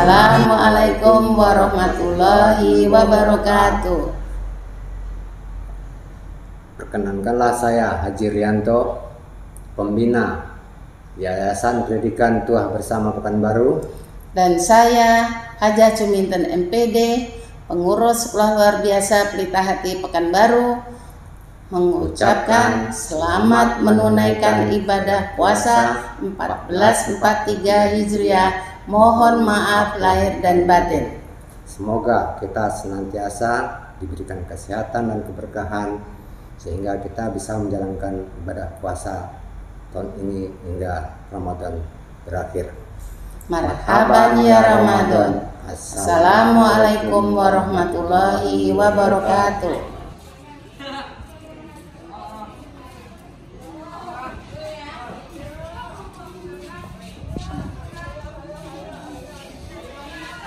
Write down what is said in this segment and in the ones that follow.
Assalamualaikum warahmatullahi wabarakatuh. Perkenankanlah saya Haji Rianto, pembina Yayasan Pendidikan Tuah Bersama Pekanbaru. Dan saya Haja Cuminten MPD, pengurus Sekolah Luar Biasa Pelita Hati Pekanbaru, mengucapkan selamat menunaikan ibadah puasa 1443 Hijriah. Mohon maaf lahir dan batin. Semoga kita senantiasa diberikan kesehatan dan keberkahan sehingga kita bisa menjalankan ibadah puasa tahun ini hingga Ramadan berakhir. Marhaban ya Ramadan. Assalamualaikum warahmatullahi wabarakatuh.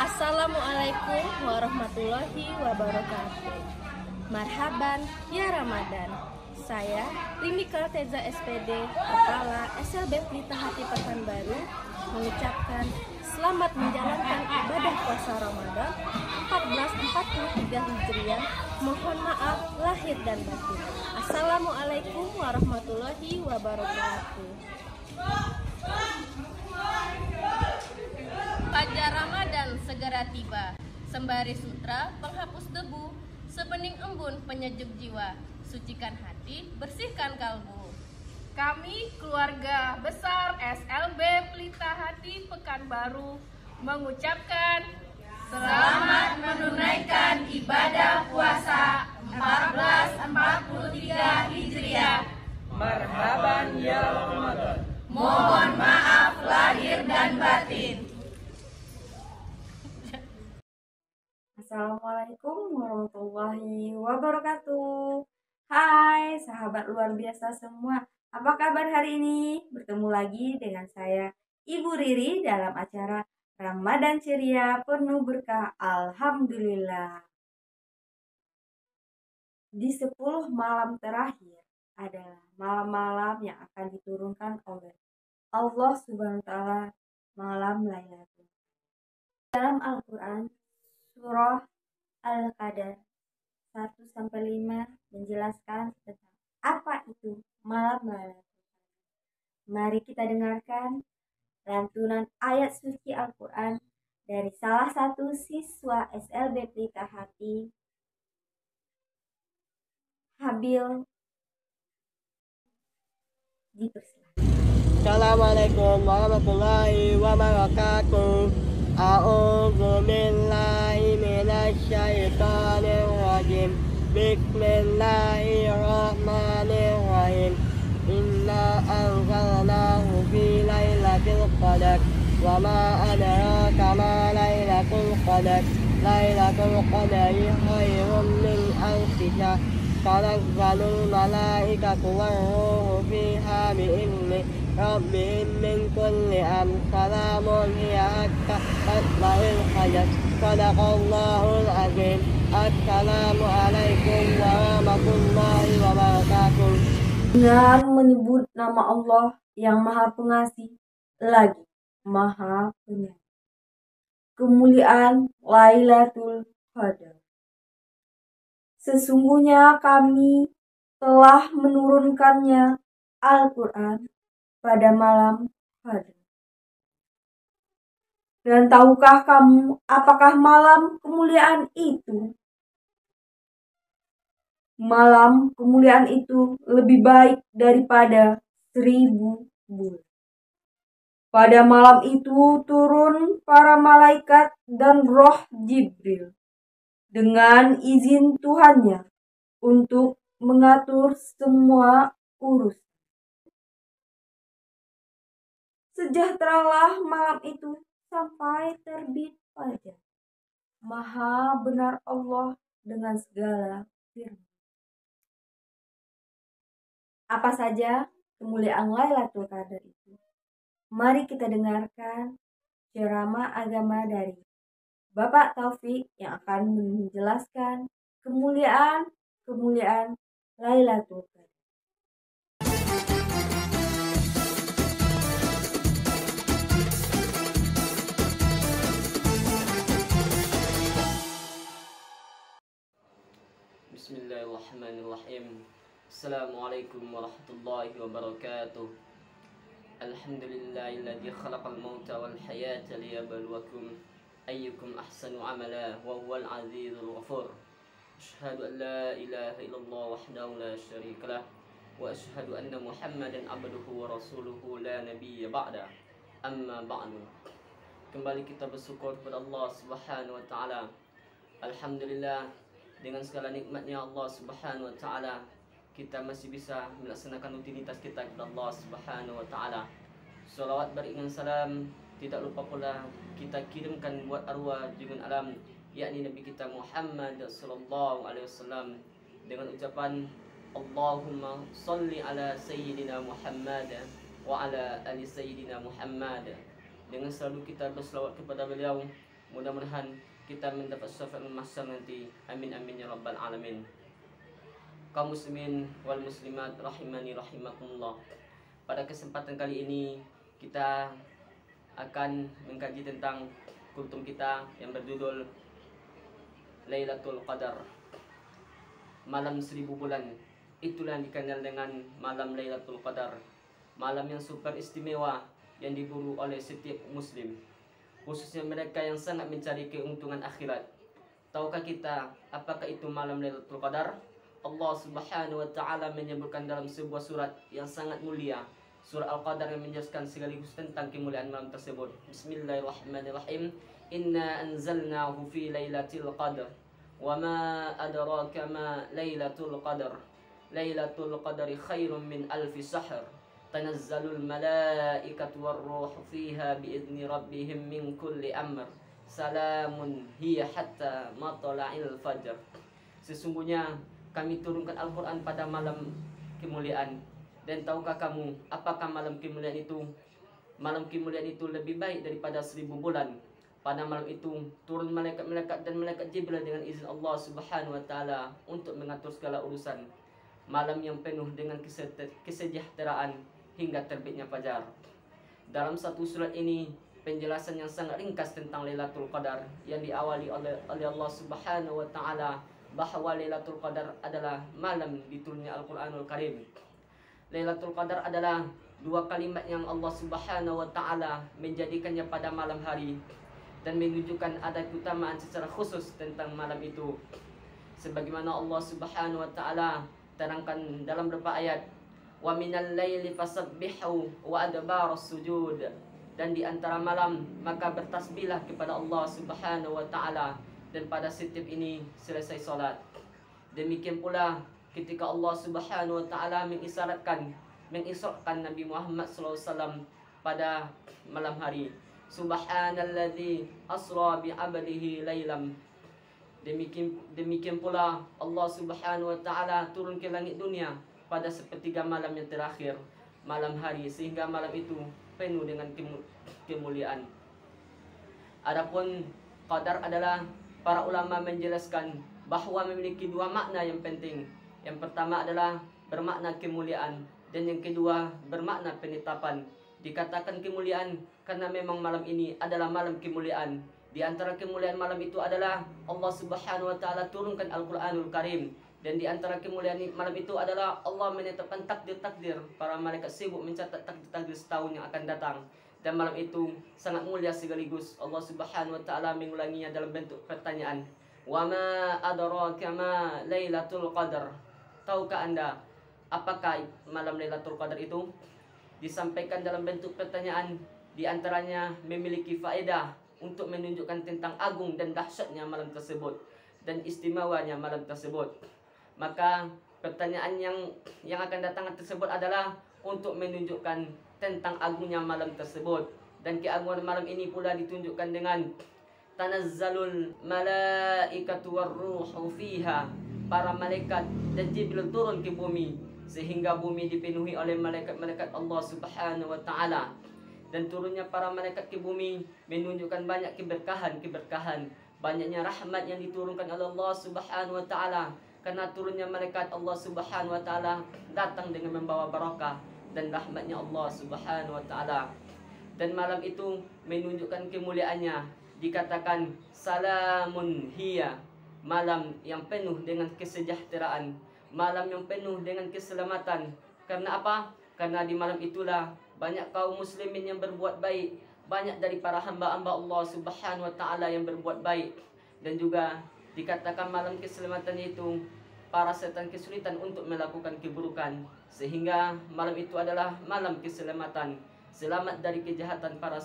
Assalamualaikum warahmatullahi wabarakatuh. Marhaban ya Ramadan. Saya Rimika Teza SPD, Kepala SLB Pelita Hati Pekanbaru, mengucapkan selamat menjalankan ibadah puasa Ramadan 1443 Hijriah. Mohon maaf lahir dan batin. Assalamualaikum warahmatullahi wabarakatuh. Fajar Ramadan segera tiba, sembari sutra penghapus debu, sebening embun penyejuk jiwa, sucikan hati, bersihkan kalbu. Kami keluarga besar SLB Pelita Hati Pekanbaru mengucapkan Selamat menunaikan ibadah puasa 1443 Hijriah. Marhaban ya Ramadan. Mohon maaf lahir dan batin. Assalamualaikum warahmatullahi wabarakatuh. Hai sahabat luar biasa semua, apa kabar hari ini? Bertemu lagi dengan saya Ibu Riri dalam acara Ramadan Ceria penuh berkah. Alhamdulillah. Di 10 malam terakhir adalah malam-malam yang akan diturunkan oleh Allah Subhanahu wa taala, malam Lailatul Qadar. Dalam Al-Qur'an Surah Al-Qadar 1-5 menjelaskan tentang apa itu malam Lailatul Qadar. Mari kita dengarkan lantunan ayat suci Al-Quran dari salah satu siswa SLB Pelita Hati, Habil. Dipersilakan. Assalamualaikum warahmatullahi wabarakatuh. A'udzu billahi minasy syaithanir rajim. Bismillahirrahmanirrahim. Inna anzalnahu fi lailatul qadar. Wa ma adraka ma lailatul qadar. Lailatul qadari khairun min alfi syahr. Tanazzalul malaikatu war-ruhu fiha bi'izni rabbihim min kulli amr. Salamun hiya hatta matla'il fajr. Sadaqallahul azim. Assalamualaikum warahmatullahi wabarakatuh. Dengan menyebut nama Allah yang Maha Pengasih lagi Maha Penyayang. Kemuliaan Lailatul Qadar. Sesungguhnya kami telah menurunkannya Al-Quran pada malam Qadar. Dan tahukah kamu apakah malam kemuliaan itu? Malam kemuliaan itu lebih baik daripada 1000 bulan. Pada malam itu turun para malaikat dan roh Jibril dengan izin Tuhannya untuk mengatur semua urusan. Sejahteralah malam itu sampai terbit fajar. Maha benar Allah dengan segala firman. Apa saja kemuliaan Lailatul Qadar itu? Mari kita dengarkan ceramah agama dari Bapak Taufik yang akan menjelaskan kemuliaan Lailatul Qadar. Bismillahirrahmanirrahim. Assalamualaikum warahmatullahi wabarakatuh. Alhamdulillahilladzi khalaqal mauta wal hayata liyabluwakum ayyukum ahsanu amala wa huwal azizul ghafur. Asyhadu an la ilaha illallah wahdahu la syarikalah wa asyhadu anna Muhammadan abduhu wa rasuluhu la nabiyya ba'da. Amma ba'du. Kembali kita bersyukur kepada Allah Subhanahu wa taala. Alhamdulillah, dengan segala nikmatnya Allah Subhanahu wa taala, kita masih bisa melaksanakan rutinitas kita kepada Allah Subhanahu wa taala. Salawat beriringan salam tidak lupa pula kita kirimkan buat arwah junjungan alam, yakni Nabi kita Muhammad sallallahu alaihi wasallam, dengan ucapan Allahumma salli ala sayyidina Muhammad wa ala ali sayyidina Muhammad. Dengan selalu kita berselawat kepada beliau, mudah-mudahan kita mendapat syafaat mahsyar nanti. Amin amin ya rabbal alamin. Kaum muslimin wal muslimat rahimani rahimakumullah. Pada kesempatan kali ini kita akan mengkaji tentang kultum kita yang berjudul Lailatul Qadar, malam 1000 bulan. Itulah yang dikenal dengan malam Lailatul Qadar, malam yang super istimewa yang diburu oleh setiap muslim, khususnya mereka yang sangat mencari keuntungan akhirat. Tahukah kita apakah itu malam Lailatul Qadar? Allah Subhanahu wa taala menyebutkan dalam sebuah surat yang sangat mulia, surah Al-Qadar, yang menjelaskan sekaligus tentang kemuliaan malam tersebut. Bismillahirrahmanirrahim. Inna anzalnahu fi lailatul qadar wa ma adraka ma lailatul qadar. Lailatul qadari khairum min alfi sahr. Tanazzalul malaikatu warruhu fiha biidzni rabbihim min kulli amr. Salamun hiya hatta matla'il fajr. Sesungguhnya kami turunkan Al-Quran pada malam kemuliaan. Dan tahukah kamu apakah malam kemuliaan itu? Malam kemuliaan itu lebih baik daripada 1000 bulan. Pada malam itu turun malaikat-malaikat dan malaikat Jibril dengan izin Allah Subhanahu wa taala untuk mengatur segala urusan. Malam yang penuh dengan kesejahteraan hingga terbitnya fajar. Dalam satu surat ini penjelasan yang sangat ringkas tentang Lailatul Qadar yang diawali oleh Allah Subhanahu wa taala, bahwa Lailatul Qadar adalah malam diturunnya Al-Quranul Karim. Lailatul Qadar adalah dua kalimat yang Allah Subhanahu wa taala menjadikannya pada malam hari dan menunjukkan ada keutamaan secara khusus tentang malam itu. Sebagaimana Allah Subhanahu wa taala terangkan dalam beberapa ayat, wa minal laili fasabbihu wa adbarus sujud, dan di antara malam maka bertasbihlah kepada Allah Subhanahu wa taala dan pada setiap ini selesai solat. Demikian pula ketika Allah Subhanahu wa taala mengisyaratkan Nabi Muhammad SAW pada malam hari. Subhanalladzi asra bi 'abdihi lailam. Demikian pula Allah Subhanahu wa taala turun ke langit dunia pada sepertiga malam yang terakhir, malam hari, sehingga malam itu penuh dengan kemuliaan. Adapun qadar adalah, para ulama menjelaskan bahwa memiliki dua makna yang penting. Yang pertama adalah bermakna kemuliaan, dan yang kedua bermakna penetapan. Dikatakan kemuliaan karena memang malam ini adalah malam kemuliaan. Di antara kemuliaan malam itu adalah Allah Subhanahu wa taala turunkan Al-Quranul Karim. Dan di antara kemuliaan malam itu adalah Allah menetapkan takdir-takdir. Para malaikat sibuk mencatat takdir-takdir setahun yang akan datang. Dan malam itu sangat mulia sekaligus Allah Subhanahu wa taala mengulanginya dalam bentuk pertanyaan. Wa ma adraka ma Lailatul Qadar. Tahukah Anda apakah malam Lailatul Qadar itu? Disampaikan dalam bentuk pertanyaan, di antaranya memiliki faedah untuk menunjukkan tentang agung dan dahsyatnya malam tersebut dan istimewanya malam tersebut. Maka pertanyaan yang akan datang tersebut adalah untuk menunjukkan tentang agungnya malam tersebut. Dan keagungan malam ini pula ditunjukkan dengan tanazzalul malaikatu warruhu fiha. Para malaikat dan Jibril turun ke bumi sehingga bumi dipenuhi oleh malaikat-malaikat Allah Subhanahu wa taala. Dan turunnya para malaikat ke bumi menunjukkan banyak keberkahan banyaknya rahmat yang diturunkan oleh Allah Subhanahu wa taala. Karena turunnya malaikat Allah Subhanahu wa taala datang dengan membawa barakah dan rahmatnya Allah Subhanahu wa taala. Dan malam itu menunjukkan kemuliaannya. Dikatakan salamun hiya, malam yang penuh dengan kesejahteraan, malam yang penuh dengan keselamatan. Karena apa? Karena di malam itulah banyak kaum muslimin yang berbuat baik, banyak dari para hamba-hamba Allah Subhanahu wa taala yang berbuat baik. Dan juga dikatakan malam keselamatan itu para setan kesulitan untuk melakukan keburukan, sehingga malam itu adalah malam keselamatan, selamat dari kejahatan para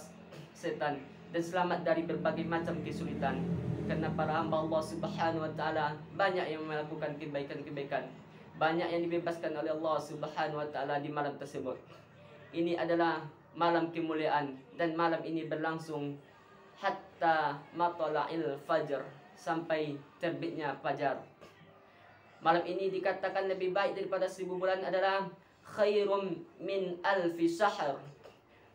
setan dan selamat dari berbagai macam kesulitan. Karena para hamba Allah Subhanahu wa taala banyak yang melakukan kebaikan-kebaikan, banyak yang dibebaskan oleh Allah Subhanahu wa taala di malam tersebut. Ini adalah malam kemuliaan, dan malam ini berlangsung hatta matla'il fajr, sampai terbitnya fajar. Malam ini dikatakan lebih baik daripada 1000 bulan adalah khairum min alfi syahr.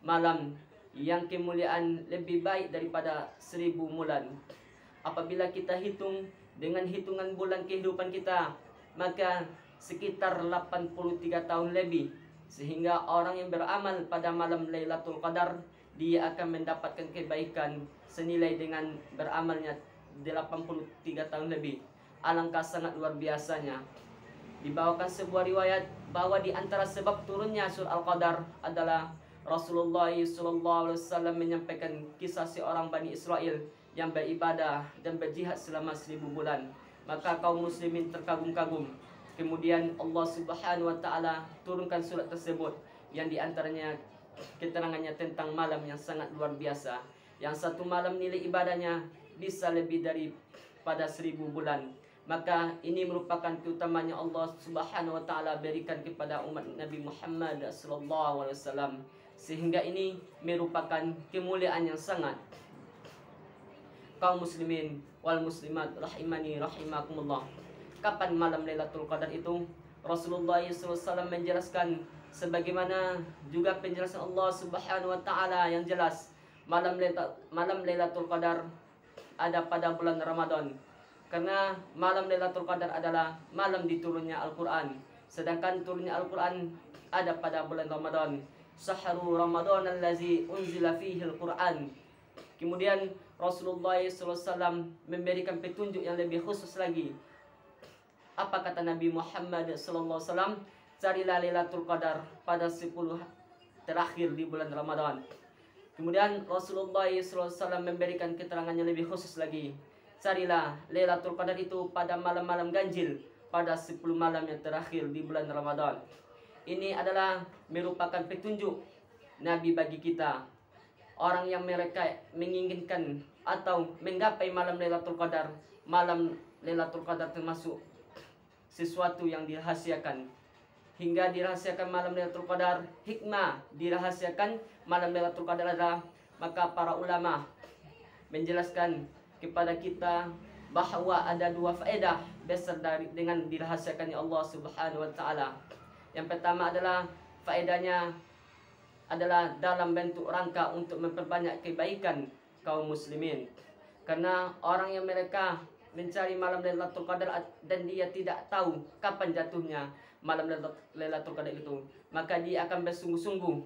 Malam yang kemuliaan lebih baik daripada 1000 bulan. Apabila kita hitung dengan hitungan bulan kehidupan kita, maka sekitar 83 tahun lebih. Sehingga orang yang beramal pada malam Lailatul Qadar, dia akan mendapatkan kebaikan senilai dengan beramalnya 83 tahun lebih. Alangkah sangat luar biasanya. Dibawakan sebuah riwayat bahwa di antara sebab turunnya surah Al-Qadar adalah Rasulullah SAW menyampaikan kisah seorang Bani Israel yang beribadah dan berjihad selama 1000 bulan. Maka kaum muslimin terkagum-kagum. Kemudian Allah Subhanahu wa taala turunkan surat tersebut, yang diantaranya keterangannya tentang malam yang sangat luar biasa, yang satu malam nilai ibadahnya bisa lebih daripada 1000 bulan. Maka ini merupakan keutamaannya Allah Subhanahu wa taala berikan kepada umat Nabi Muhammad sallallahu alaihi wasallam, sehingga ini merupakan kemuliaan yang sangat. Kaum muslimin wal muslimat rahimani rahimakumullah. Kapan malam Lailatul Qadar itu? Rasulullah SAW menjelaskan sebagaimana juga penjelasan Allah Subhanahu wa taala yang jelas. Malam Lailatul Qadar ada pada bulan Ramadan. Karena malam Lailatul Qadar adalah malam diturunnya Al-Quran. Sedangkan turunnya Al-Quran ada pada bulan Ramadan. Sahru Ramadan allazi unzila fihi Al-Quran. Kemudian Rasulullah SAW memberikan petunjuk yang lebih khusus lagi. Apa kata Nabi Muhammad SAW? Carilah Lailatul Qadar pada 10 terakhir di bulan Ramadan. Kemudian Rasulullah SAW memberikan keterangan yang lebih khusus lagi. Carilah Lailatul Qadar itu pada malam-malam ganjil, pada 10 malam yang terakhir di bulan Ramadan. Ini adalah merupakan petunjuk Nabi bagi kita. Orang yang mereka menginginkan atau menggapai malam Lailatul Qadar. Malam Lailatul Qadar termasuk sesuatu yang dirahasiakan. Hingga dirahasiakan malam Lailatul Qadar, hikmah dirahasiakan malam Lailatul Qadar adalah, maka para ulama menjelaskan kepada kita bahwa ada 2 faedah besar dengan dirahasiakannya Allah Subhanahu wa taala. Yang pertama adalah faedahnya adalah dalam bentuk rangka untuk memperbanyak kebaikan kaum muslimin. Karena orang yang mereka mencari malam Lailatul Qadar dan dia tidak tahu kapan jatuhnya malam Lailatul Qadar itu, maka dia akan bersungguh-sungguh.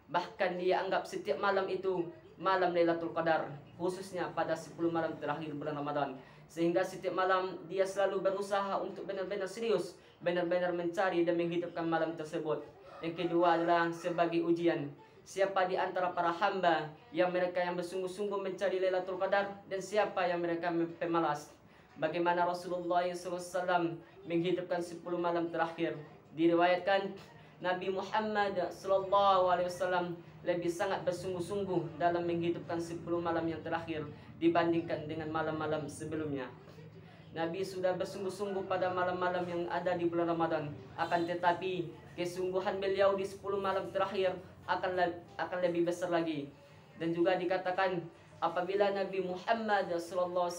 Bahkan dia anggap setiap malam itu malam Lailatul Qadar, khususnya pada 10 malam terakhir bulan Ramadan. Sehingga setiap malam dia selalu berusaha untuk benar-benar serius, benar-benar mencari dan menghidupkan malam tersebut. Yang kedua adalah sebagai ujian. Siapa di antara para hamba yang mereka yang bersungguh-sungguh mencari Lailatul Qadar, dan siapa yang mereka pemalas. Bagaimana Rasulullah SAW menghidupkan 10 malam terakhir. Diriwayatkan Nabi Muhammad SAW lebih sangat bersungguh-sungguh dalam menghidupkan 10 malam yang terakhir dibandingkan dengan malam-malam sebelumnya. Nabi sudah bersungguh-sungguh pada malam-malam yang ada di bulan Ramadan. Akan tetapi kesungguhan beliau di 10 malam terakhir akan lebih besar lagi. Dan juga dikatakan apabila Nabi Muhammad SAW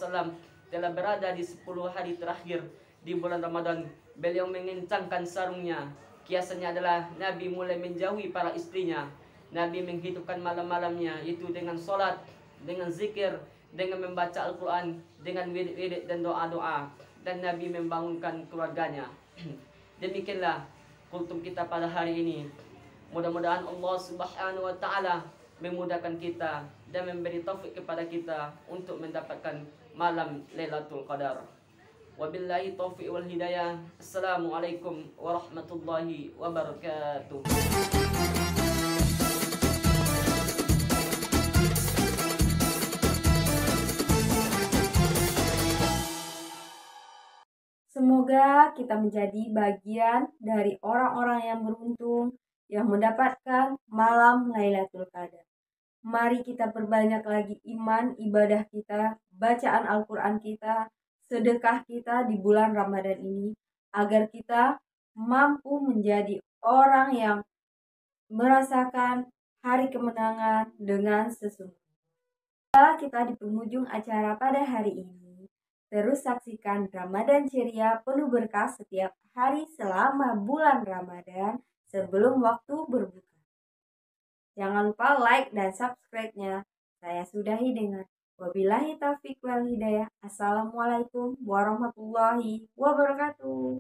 telah berada di 10 hari terakhir di bulan Ramadan, beliau mengencangkan sarungnya. Kiasannya adalah Nabi mulai menjauhi para istrinya. Nabi menghidupkan malam-malamnya itu dengan solat, dengan zikir, dengan membaca Al-Quran, dengan wirid-wirid dan doa-doa, dan Nabi membangunkan keluarganya. Demikianlah kultum kita pada hari ini. Mudah-mudahan Allah Subhanahu wa taala memudahkan kita dan memberi taufik kepada kita untuk mendapatkan malam Lailatul Qadar. Wabillahi taufiq wal hidayah. Assalamualaikum warahmatullahi wabarakatuh. Semoga kita menjadi bagian dari orang-orang yang beruntung yang mendapatkan malam Lailatul Qadar. Mari kita perbanyak lagi iman, ibadah kita, bacaan Al-Quran kita, sedekah kita di bulan Ramadan ini, agar kita mampu menjadi orang yang merasakan hari kemenangan dengan sesungguhnya. Setelah kita di penghujung acara pada hari ini, terus saksikan Ramadan ceria penuh berkah setiap hari selama bulan Ramadan sebelum waktu berbuka. Jangan lupa like dan subscribe-nya. Saya sudahi dengan wabillahi taufiq wal hidayah. Assalamualaikum warahmatullahi wabarakatuh.